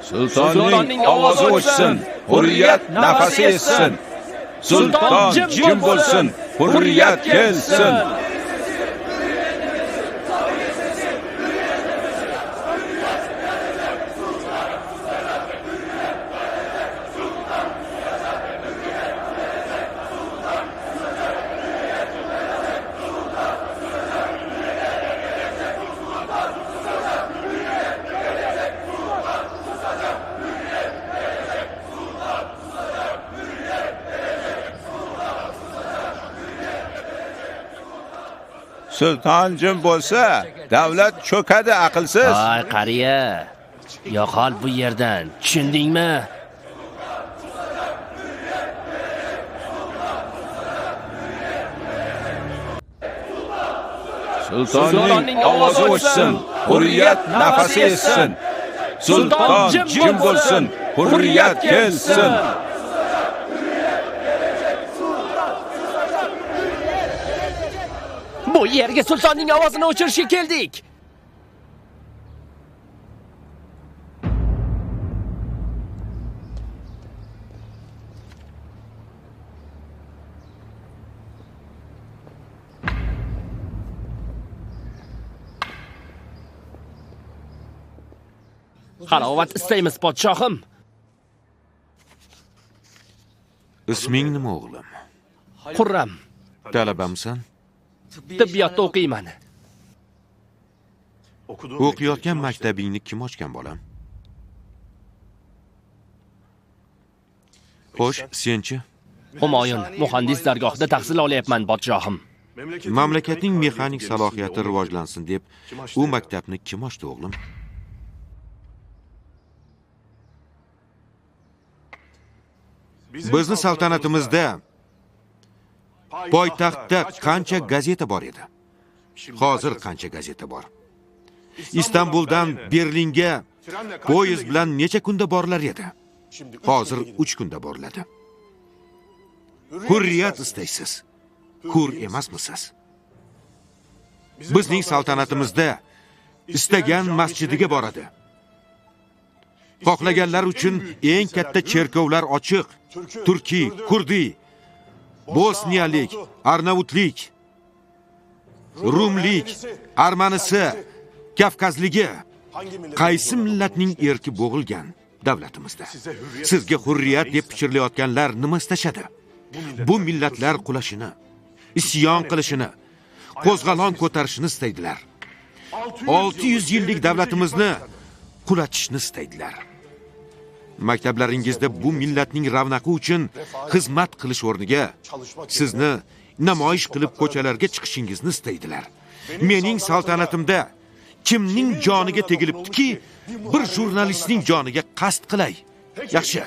Sultonning ovozi o'chsin, hurriyat nafasi essin. Sulton jim bo'lsin, hurriyat kelsin. Sulton jim bo'lsa, davlat cho'kadi aqlsiz. Voy qariya, yo'qol bu yerdan, tushundingmi? Sultonning ovozi o'chsin, hurriyat nafasi essin. Sulton jim bo'lsin, hurriyat kelsin. Bu yerga sultonning ovozini o'chirishga keldik. Halovat istaymiz, podshohim. Isming nima o'g'lim? Xurram, Talabamsan? tibbiyotda o'qiyman. O'qiyotgan maktabingni kim ochgan bolam? Xo'sh, senchi? Humoyun, muhandis dargohida tahsil olyapman, podshohim. Mamlakatning mexanik salohiyati rivojlansin deb u maktabni kim ochdi o'g'lim? Bizni saltanatimizda poytaxtda qancha gazeta bor edi? Hozir qancha gazeta bor? Istanbuldan Berlinga poyezd bilan necha kunda borilar edi? Hozir 3 kunda boriladi. Hurriyat istaysiz. Hur emasmisiz? Bizning saltanatimizda istagan masjidiga boradi. Xohlaganlar uchun eng katta cherkovlar ochiq. Turkiy, kurdiy, bosniyalik, arnavutlik, rumlik, armanisi, kafkazligi, qaysi millatning erki bo'g'ilgan davlatimizda. Sizga hurriyat deb pichirilayotganlar nima istashadi? Bu millatlar qulashini, isyon qilishini, qo'zg'alon ko'tarishini istaydilar. 600 yillik davlatimizni qulatishni istaydilar. Maktablaringizda bu millatning ravnaqi uchun xizmat qilish o'rniga sizni namoyish qilib ko'chalarga chiqishingizni istaydilar. Mening saltanatimda kimning joniga tegilibdiki, bir jurnalistning joniga qasd qilay. Yaxshi.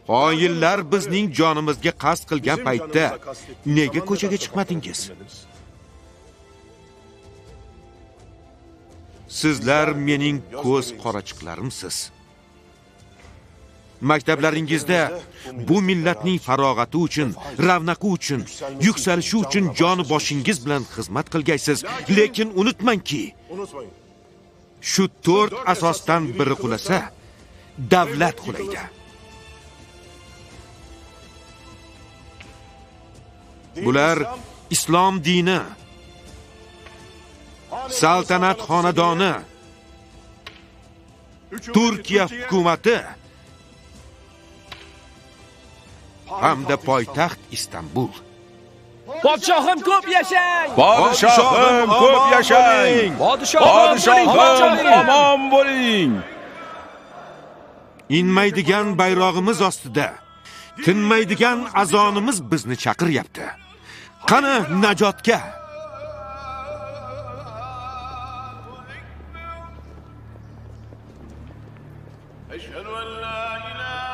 Xoinlar bizning jonimizga qasd qilgan paytda nega ko'chaga chiqmadingiz? Sizlar mening ko'z qorachiqlarimsiz. Maktablaringizda bu millatning farog'ati uchun, ravnaqi uchun, yuksalishi uchun joni boshingiz bilan xizmat qilgaysiz, lekin unutmangki, shu 4 asosdan biri qulasa, davlat qulaydi. Bular islom dini, saltanat xonadoni, Turkiya hukumati hamda poytaxt Istanbul. Podshohim ko'p yashang! Podshohim ko'p yashang! Podshohim omon bo'ling! Inmaydigan bayrog'imiz ostida tinmaydigan azonimiz bizni chaqiryapti. Qani najotga? أشهد أن لا إله